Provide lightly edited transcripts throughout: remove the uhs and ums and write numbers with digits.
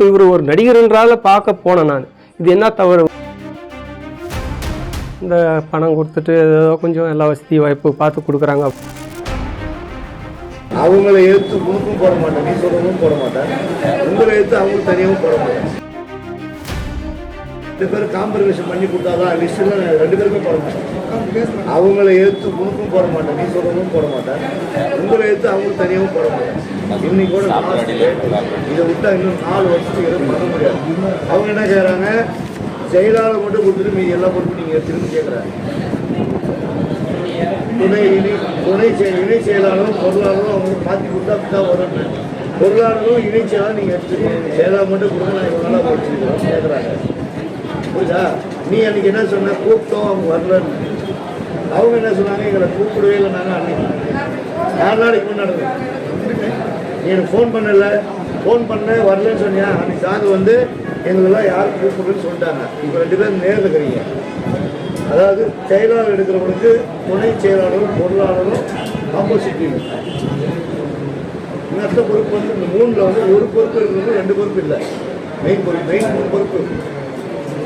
இப்போ இவர் ஒரு நடிகர் என்றால பார்க்க போனேன் நான். இது என்ன தவறு? இந்த பணம் கொடுத்துட்டு ஏதோ கொஞ்சம் எல்லா வசதி வாய்ப்பு பார்த்து கொடுக்குறாங்க. அவங்கள எடுத்து உனக்கும் போட மாட்டேன், நீ சொல்லவும் போட மாட்டேன். உங்களை எடுத்து அவங்களுக்கு தனியாகவும் போட மாட்டேன். 2 பேரும் காம்ப்ரமைஸ் பண்ணி கொடுத்தாதான் லிஸ்ட்டில் 2 பேருமே போட மாட்டேன். அவங்கள எடுத்து உனக்கும் போட மாட்டேன், நீ சொல்லவும் போட மாட்டேன். உங்களை எடுத்து அவங்களுக்கு தனியாகவும் போட மாட்டேன். இன்னைக்கு கூட இதை விட்டா இன்னும் 4 வருஷத்துக்கு எதுவும் பண்ண முடியாது. அவங்க என்ன செய்கிறாங்க, செயலாளர் மட்டும் கொடுத்துட்டு மீதி எல்லா பொறுப்பு நீங்கள் எடுத்துன்னு கேட்குறாங்க. இணை செயலாளரும் பொருளாளரும் அவங்களுக்கு மாற்றி கொடுத்தா அப்படி தான் வரும். பொருளாளரும் இணை செயலாளர் நீங்கள் எடுத்துக்கணும், செயலாளர் மட்டும் கொடுங்க, நான் இவ்வளோ நாளாக படிச்சுருக்கோம் கேட்குறாங்க. புரியுதா? நீ அன்றைக்கி என்ன சொன்ன, கூப்பிட்டோம் அவங்க வரலன்னு. அவங்க என்ன சொன்னாங்க, எங்களை கூப்பிடவே இல்லை. நாங்கள் அன்றைக்கி 4 நாளைக்கு முன்னாடி நீ எனக்கு ஃபோன் பண்ணல, ஃபோன் பண்ண வரலன்னு சொன்னியா? அன்றைக்கி சாயந்தரம் வந்து எங்களெல்லாம் யாரும் கூப்பிடுன்னு சொல்லிட்டாங்க. இப்போ 2 பேரும் நேரில் இருக்கிறீங்க. அதாவது செயலாளர் எடுக்கிறவங்களுக்கு துணை செயலாளரும் பொருளாளரும் ஆப்போசிட். மற்ற பொறுப்பு வந்து இந்த 3ல் வந்து ஒரு பொறுப்பு இருக்கிறவங்க 2 பொறுப்பு இல்லை. மெயின் 3 பொறுப்பு: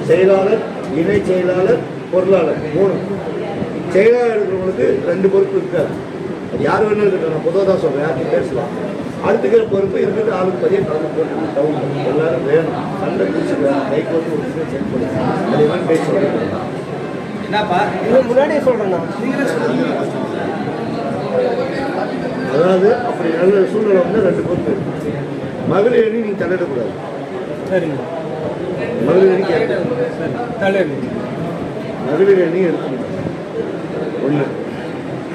செயலாளர், இணை செயலாளர், பொருளாளர் 3. செயலாளர் இருக்கிறவங்களுக்கு 2 பொறுப்பு இருக்காது. அது யார் வேணும் இருக்கட்டும், நான் பொதுவாக தான் சொல்கிறேன், யார்கிட்ட பேசலாம். அடுத்துக்கிற பொறுப்பு இருக்கிறது ஆளுக்கு பதிய கலந்து போட்டு டவுன் எல்லாரும் வேணும். சண்டை பிடிச்சிருக்காங்க, கை போட்டு ஒரு விஷயம் செக் பண்ணுங்க. அது மாதிரி பேச சொல்லுங்க. என்னப்பா முன்னாடியே சொல்கிறேன். அதாவது அப்படி நல்ல சூழ்நிலை வந்து 2 பொறுப்பு. மகளிர் அணி நீங்கள் தலையிடக்கூடாது. சரிங்க. மகளிர் அணி கேட்க தலைவர் மகளிர் அணி எடுக்கணும். 1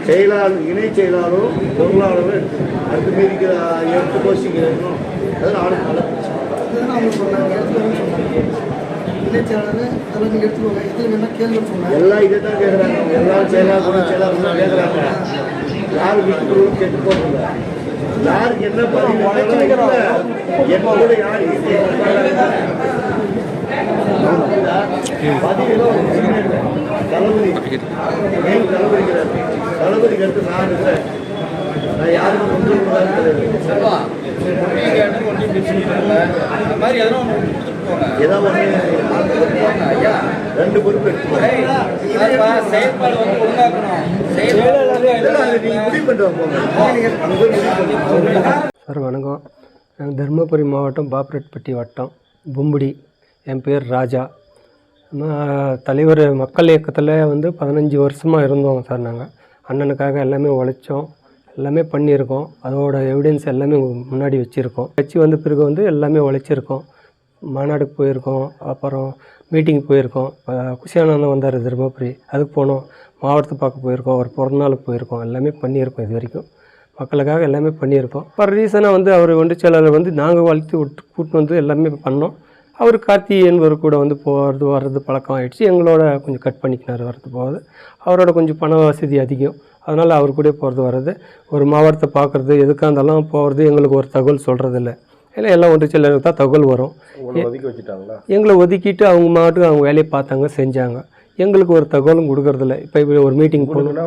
செயலாளர், இணை செயலாளரும் பொருளாளரும் எடுக்கணும். அடுத்து மீதிக்கிற 8 போஸ்டிங் இருக்கணும். அதில் ஆளுக்கு நல்லா எல்லாம் இதை தான் கேட்குறாங்க. எல்லாரும் செயலாளர் கேட்குறாங்க. யாரும் வீட்டுக்குள்ள கேட்டு போகல. யாருக்கு என்ன பதிவு என்னோட யார் தளபதி தளபதிக்கிறார். தளபதிக்கு அடுத்து நான் இருக்கிறேன். நான் யாருக்கும் ஒன்றும் ஏதாவது 2 பொறுப்பு எடுத்துக்கோங்க. சார் வணக்கம். நாங்கள் தருமபுரி மாவட்டம் பாப்பரெட்பட்டி வட்டம் பொம்புடி. என் பேர் ராஜா. தலைவர் மக்கள் இயக்கத்தில் வந்து 15 வருஷமாக இருந்தோம் சார். நாங்கள் அண்ணனுக்காக எல்லாமே உழைச்சோம், எல்லாமே பண்ணியிருக்கோம். அதோட எவிடன்ஸ் எல்லாமே முன்னாடி வச்சுருக்கோம். கட்சி வந்த பிறகு வந்து எல்லாமே உழைச்சிருக்கோம். மாநாடுக்கு போயிருக்கோம், அப்புறம் மீட்டிங் போயிருக்கோம். குஷியானந்தம் வந்தார் தருமபுரி, அதுக்கு போனோம். மாவட்டத்தை பார்க்க போயிருக்கோம், ஒரு பிறந்தநாளுக்கு போயிருக்கோம். எல்லாமே பண்ணியிருக்கோம். இது வரைக்கும் மக்களுக்காக எல்லாமே பண்ணியிருக்கோம். அப்புறம் ரீசனாக வந்து அவர் ஒன்று செயலாளர் வந்து நாங்கள் வளர்த்து கூட்டின்னு வந்து எல்லாமே பண்ணோம். அவர் கார்த்தி என்பவர் கூட வந்து போகிறது வர்றது பழக்கம் ஆகிடுச்சு. எங்களோட கொஞ்சம் கட் பண்ணிக்கினார் வர்றது போகிறது. அவரோட கொஞ்சம் பண வசதி அதிகம், அதனால் அவர் கூட போகிறது வர்றது. ஒரு மாவட்டத்தை பார்க்குறது எதுக்காக இருந்தாலும் போகிறது. எங்களுக்கு ஒரு தகவல் சொல்கிறதில்ல. இல்லை எல்லாம் ஒன்று செயலாளருக்கு தான் தகவல் வரும். எங்களை ஒதுக்கிட்டு அவங்க மாவட்டத்துக்கு அவங்க வேலையை பார்த்தாங்க, செஞ்சாங்க. எங்களுக்கு ஒரு தகவலும் கொடுக்கறதில்ல. இப்போ ஒரு மீட்டிங் போகணுன்னா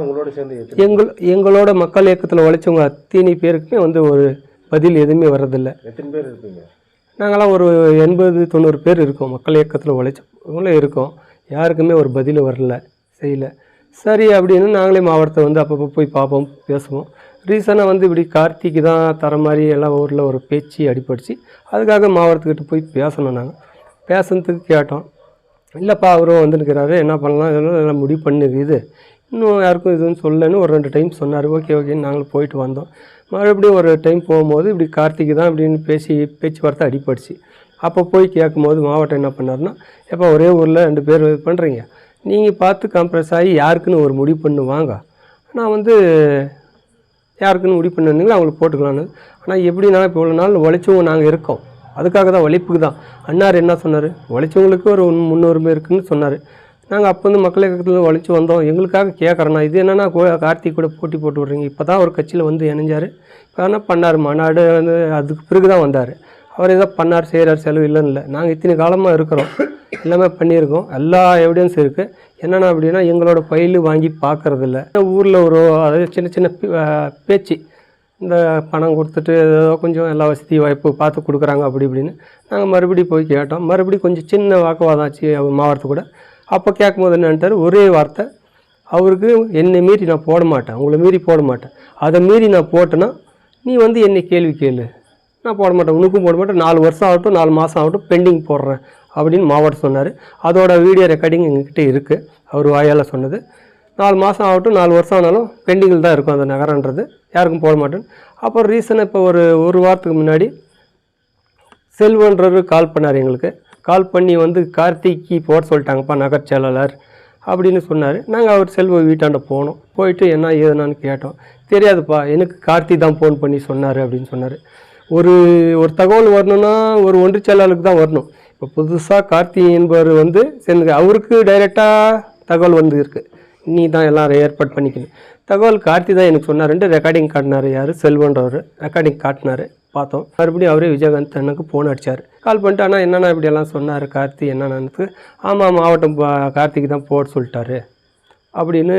எங்களோட மக்கள் இயக்கத்தில் உழைச்சவங்க அத்தனை பேருக்குமே வந்து ஒரு பதில் எதுவுமே வர்றதில்லை. எத்தனை பேர் இருப்பீங்க? நாங்களாம் ஒரு 80-90 பேர் இருக்கோம். மக்கள் இயக்கத்தில் உழைச்சவங்களும் இருக்கோம். யாருக்குமே ஒரு பதில் வரல, செய்யலை. சரி அப்படின்னு நாங்களே மாவட்டத்தை வந்து அப்பப்போ போய் பார்ப்போம், பேசுவோம். ரீசனாக வந்து இப்படி கார்த்திக்கு தான் தர மாதிரி எல்லாம் ஊரில் ஒரு பேச்சு அடிப்படிச்சு. அதுக்காக மாவட்டத்துக்கிட்ட போய் பேசணும். நாங்கள் பேசுனதுக்கு கேட்டோம். இல்லைப்பா அவரும் வந்துருக்கிறாரு, என்ன பண்ணலாம், இதெல்லாம் முடிவு பண்ணுது, இன்னும் யாருக்கும் இதுன்னு சொல்லன்னு ஒரு 2 டைம் சொன்னார். ஓகேன்னு நாங்களும் போயிட்டு வந்தோம். மறுபடியும் ஒரு டைம் போகும்போது இப்படி கார்த்திக்கு தான் அப்படின்னு பேச்சுவார்த்தை அடிப்படிச்சு. அப்போ போய் கேட்கும்போது மாவட்டம் என்ன பண்ணாருன்னா, எப்போ ஒரே ஊரில் 2 பேர் இது பண்ணுறீங்க, நீங்கள் பார்த்து காம்ப்ரஸ் ஆகி யாருக்குன்னு ஒரு முடிவு பண்ணுவாங்க, நான் வந்து யாருக்குன்னு முடிவு பண்ணிருந்தீங்களோ அவங்களுக்கு போட்டுக்கலான்னு. ஆனால் எப்படின்னா இப்போ இவ்வளோ நாள் உழைச்சவங்க நாங்கள் இருக்கோம், அதுக்காக தான், உழைப்புக்கு தான். அண்ணார் என்ன சொன்னார், உழைச்சவங்களுக்கு ஒரு முன்னுரிமை இருக்குதுன்னு சொன்னார். நாங்கள் அப்போ வந்து மக்கள் இயக்கத்தில் உழைச்சி வந்தோம், எங்களுக்காக கேட்குறேண்ணா. இது என்னென்னா கார்த்திக் கூட போட்டி போட்டு விட்றீங்க. இப்போ தான் ஒரு கட்சியில் வந்து இணைஞ்சார். இப்போ என்ன பண்ணார், மாநாடு வந்து அதுக்கு பிறகு தான் வந்தார். அவர் ஏதோ பண்ணார், செய்கிறார், செலவு இல்லைன்னு இல்லை. நாங்கள் இத்தனை காலமாக இருக்கிறோம், எல்லாமே பண்ணியிருக்கோம், எல்லா எவிடன்ஸ் இருக்குது. என்னென்னா அப்படின்னா எங்களோட ஃபைலு வாங்கி பார்க்குறதில்ல. ஊரில் ஒரு அதாவது சின்ன சின்ன பேச்சு, இந்த பணம் கொடுத்துட்டு ஏதோ கொஞ்சம் எல்லா வசதி வாய்ப்பு பார்த்து கொடுக்குறாங்க அப்படி இப்படின்னு நாங்கள் மறுபடியும் போய் கேட்டோம். மறுபடியும் கொஞ்சம் சின்ன வாக்குவாதம் ஆச்சு அவர் மாவட்டத்து கூட. அப்போ கேட்கும்போது என்னன்ட்டார், ஒரே வார்த்தை, அவருக்கு என்னை மீறி நான் போட மாட்டேன், உங்களை மீறி போட மாட்டேன். அதை மீறி நான் போட்டேன்னா நீ வந்து என்னை கேள்வி கேளு, நான் போட மாட்டேன், உனக்கும் போட மாட்டேன், 4 வருஷம் ஆகட்டும் 4 மாதம் ஆகட்டும் பெண்டிங் போடுறேன் அப்படின்னு மாவட்டம் சொன்னார். அதோட வீடியோ ரெக்கார்டிங் எங்ககிட்ட இருக்குது, அவர் வாயால் சொன்னது. 4 மாதம் ஆகட்டும் 4 வருஷம் ஆனாலும் பெண்டிங்கில் தான் இருக்கும் அந்த நகரன்றது, யாருக்கும் போட மாட்டேன். அப்புறம் ரீசனாக இப்போ ஒரு வாரத்துக்கு முன்னாடி செல்வன்றவர் கால் பண்ணார் எங்களுக்கு. கால் பண்ணி வந்து கார்த்திக்கு போட சொல்லிட்டாங்கப்பா நகர் செயலாளர் அப்படின்னு சொன்னார். நாங்கள் அவர் செல்வ வீட்டாண்ட போனோம். போயிட்டு என்ன ஏதுனான்னு கேட்டோம். தெரியாதுப்பா, எனக்கு கார்த்தி தான் ஃபோன் பண்ணி சொன்னார் அப்படின்னு சொன்னார். ஒரு தகவல் வரணும்னா ஒரு ஒன்றிய செயலாளருக்கு தான் வரணும். இப்போ புதுசாக கார்த்தி என்பவர் வந்து சேர்ந்து அவருக்கு டைரெக்டாக தகவல் வந்து இருக்குது, நீ தான் எல்லாம் ஏற்பாடு பண்ணிக்கணும். தகவல் கார்த்தி தான் எனக்கு சொன்னார்ன்ட்டு ரெக்கார்டிங் காட்டினார். யார் செல்வன்றவர் ரெக்கார்டிங் காட்டினார், பார்த்தோம். மறுபடியும் அவரே விஜயகாந்த் அண்ணனுக்கு ஃபோன் அடித்தார். கால் பண்ணிட்டு ஆனால் என்னென்னா இப்படியெல்லாம் சொன்னார் கார்த்தி என்னென்னு. ஆமாம் மாவட்டம் கார்த்திக்கு தான் போட சொல்லிட்டாரு அப்படின்னு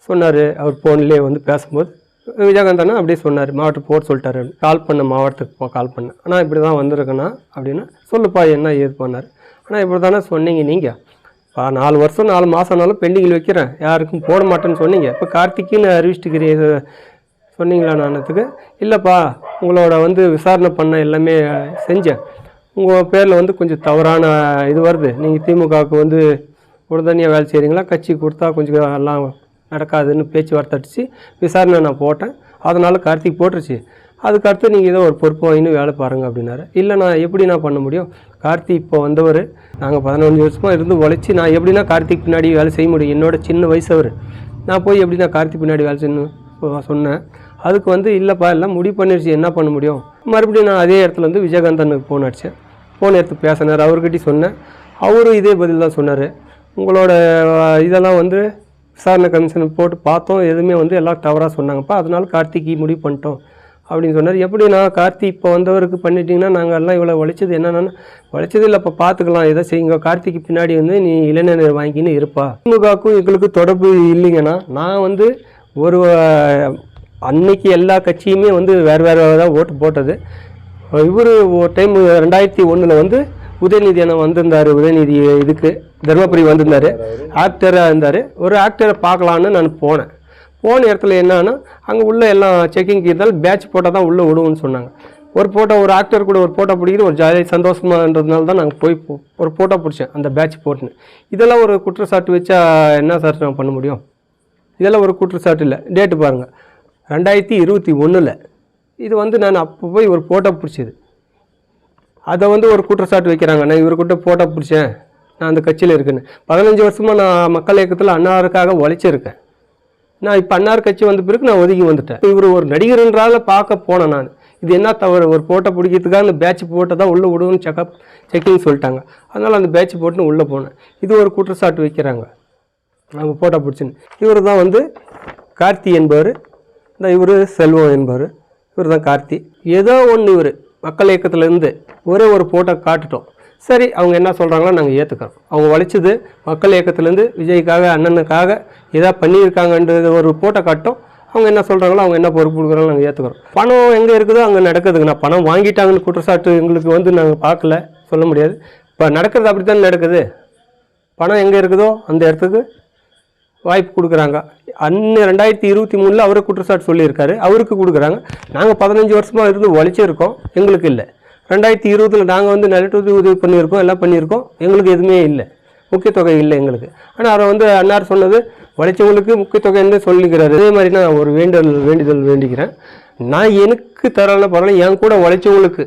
சொன்னார். அவர் ஃபோன்லேயே வந்து பேசும்போது விஜயகாந்த் அண்ணா அப்படியே சொன்னார், மாவட்டம் போட சொல்லிட்டாரு. கால் பண்ண மாவட்டத்துக்கு கால் பண்ணேன், ஆனால் இப்படி தான் வந்திருக்கேண்ணா அப்படின்னா. சொல்லுப்பா என்ன ஏது பண்ணார். ஆனால் இப்படி தானே சொன்னீங்க நீங்கள், 4 வருஷம் 4 மாதம் ஆனாலும் பெண்டிங்கில் வைக்கிறேன், யாருக்கும் போட மாட்டேன்னு சொன்னீங்க. இப்போ கார்த்திக்குன்னு அறிவிச்சிட்டுக்கிறீங்க சொன்னீங்களா நானத்துக்கு. இல்லைப்பா, உங்களோட வந்து விசாரணை பண்ண எல்லாமே செஞ்சேன், உங்கள் பேரில் வந்து கொஞ்சம் தவறான இது வருது, நீங்கள் திமுகவுக்கு வந்து உடனடியாக வேலை செய்கிறீங்களா, கட்சி கொடுத்தா கொஞ்சம் எல்லாம் நடக்காதுன்னு பேச்சுவார்த்தை அடிச்சு விசாரணை நான் போட்டேன், அதனால் கார்த்திக் போட்டுருச்சு, அதுக்கடுத்து நீங்கள் ஏதோ ஒரு பொறுப்பு வாங்கின்னு வேலை பாருங்கள் அப்படின்னாரு. இல்லை நான் எப்படி நான் பண்ண முடியும், கார்த்திக் இப்போ வந்தவர், நாங்கள் 15 வருஷமாக இருந்து உழைச்சி நான் எப்படின்னா கார்த்திக் பின்னாடி வேலை செய்ய முடியும், என்னோட சின்ன வயசு அவர், நான் போய் எப்படி நான் கார்த்திக் பின்னாடி வேலை செய்யணும் சொன்னேன். அதுக்கு வந்து இல்லைப்பா எல்லாம் முடிவு பண்ணிடுச்சு, என்ன பண்ண முடியும். மறுபடியும் நான் அதே இடத்துல வந்து விஜயகாந்தனுக்கு ஃபோன் அடித்தேன். ஃபோன் எடுத்து பேசினார், அவர்கிட்ட சொன்னேன். அவரும் இதே பதில் தான் சொன்னார், உங்களோட இதெல்லாம் வந்து விசாரணை கமிஷன் போட்டு பார்த்தோம், எதுவுமே வந்து எல்லாம் தவறாக சொன்னாங்கப்பா, அதனால கார்த்திக்கு முடிவு பண்ணிட்டோம் அப்படின்னு சொன்னார். எப்படி நான் கார்த்திக் இப்போ வந்தவருக்கு பண்ணிட்டீங்கன்னா நாங்கள் எல்லாம் இவ்வளோ உழைச்சது என்னென்னா உழைச்சது இல்லை, இப்போ பார்த்துக்கலாம் எதை செய்யுங்க, கார்த்திக்கு பின்னாடி வந்து நீ இளைஞர் வாங்கின்னு இருப்பா. திமுகவுக்கும் எங்களுக்கு தொடர்பு இல்லைங்கன்னா நான் வந்து ஒரு அன்னைக்கு எல்லா கட்சியுமே வந்து வேறு தான் ஓட்டு போட்டது. இவர் ஒரு டைம் 2001 வந்து உதயநிதி அண்ணன் வந்திருந்தார், உதயநிதி இதுக்கு தருமபுரி வந்திருந்தார், ஆக்டராக இருந்தார். ஒரு ஆக்டரை பார்க்கலான்னு நான் போன இடத்துல என்னன்னா அங்கே உள்ள எல்லாம் செக்கிங் இருந்தாலும் பேட்ச் போட்டால் தான் உள்ளே விடுவோன்னு சொன்னாங்க. ஒரு ஆக்டர் கூட ஒரு ஃபோட்டோ பிடிக்கிற ஒரு ஜாலியாக சந்தோஷமான்றதுனால தான் நாங்கள் போய் ஒரு ஃபோட்டோ பிடிச்சேன் அந்த பேட்ச் போட்டுன்னு. இதெல்லாம் ஒரு குற்றச்சாட்டு வச்சா என்ன சார் நான் பண்ண முடியும், இதெல்லாம் ஒரு குற்றச்சாட்டு இல்லை. டேட்டு பாருங்கள் 2021 இது வந்து நான் அப்போ போய் ஒரு ஃபோட்டோ பிடிச்சது, அதை வந்து ஒரு குற்றச்சாட்டு வைக்கிறாங்க, நான் இவர்கிட்ட ஃபோட்டோ பிடிச்சேன், நான் அந்த கட்சியில் இருக்குன்னு. 15 வருஷமாக நான் மக்கள் இயக்கத்தில் அன்னாருக்காக உழைச்சிருக்கேன். நான் இப்போ அன்னார் கட்சி வந்த பிறகு நான் ஒதுங்கி வந்துட்டேன். இவர் ஒரு நடிகர்ன்றால பார்க்க போனேன் நான். இது என்ன தவறு, ஒரு ஃபோட்டோ பிடிக்கிறதுக்காக அந்த பேட்ச் போட்டு தான் உள்ளே விடுவோன்னு செக்கிங் சொல்லிட்டாங்க, அதனால் அந்த பேட்ச் போட்டுன்னு உள்ளே போனேன். இது ஒரு குற்றச்சாட்டு வைக்கிறாங்க, நம்ம ஃபோட்டோ பிடிச்சின்னு. இவர் தான் வந்து கார்த்தி என்பவர், இந்த இவர் செல்வம் என்பவர், இவர் தான் கார்த்தி. ஏதோ ஒன்று இவர் மக்கள் இயக்கத்துலேருந்து ஒரே ஒரு ஃபோட்டோ காட்டுட்டோம், சரி அவங்க என்ன சொல்கிறாங்களோ நாங்கள் ஏற்றுக்கிறோம். அவங்க உழைச்சது மக்கள் இயக்கத்துலேருந்து விஜய்க்காக அண்ணனுக்காக ஏதாவது பண்ணியிருக்காங்கன்றது ஒரு ஃபோட்டோ காட்டும், அவங்க என்ன சொல்கிறாங்களோ அவங்க என்ன பொறுப்பு கொடுக்குறாங்களோ நாங்கள் ஏற்றுக்கிறோம். பணம் எங்கே இருக்குதோ அங்கே நடக்குதுங்க. நான் பணம் வாங்கிட்டாங்கன்னு குற்றச்சாட்டு எங்களுக்கு வந்து நாங்கள் பார்க்கல, சொல்ல முடியாது. இப்போ நடக்கிறது அப்படி தான் நடக்குது. பணம் எங்கே இருக்குதோ அந்த இடத்துக்கு வாய்ப்பு கொடுக்குறாங்க. 2023 அவரை குற்றச்சாட்டு சொல்லியிருக்காரு, அவருக்கு கொடுக்குறாங்க. நாங்கள் 15 வருஷமாக இருந்து உழைச்சிருக்கோம், எங்களுக்கு இல்லை. 2020 நாங்கள் வந்து நலத்துக்கு உதவி பண்ணியிருக்கோம், எல்லாம் பண்ணியிருக்கோம், எங்களுக்கு எதுவுமே இல்லை, முக்கியத்தொகை இல்லை எங்களுக்கு. ஆனால் அவரை வந்து அன்னார் சொன்னது உழைச்சவங்களுக்கு முக்கியத்தொகைன்னு சொல்லிக்கிறாரு. அதே மாதிரி நான் ஒரு வேண்டுதல் வேண்டிக்கிறேன். நான் எனக்கு தரல பரவாயில்ல, என் கூட உழைச்சவங்களுக்கு,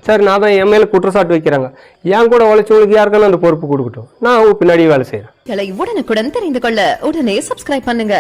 சரி நான் தான் என் மேலே குற்றச்சாட்டு வைக்கிறாங்க, என் கூட உழைச்சவங்களுக்கு யாருக்கான அந்த பொறுப்பு கொடுக்கட்டும், நான் அவங்க பின்னாடி வேலை செய்கிறேன். உடனுக்குடன் தெரிந்து கொள்ள உடனே சப்ஸ்கிரைப் பண்ணுங்க.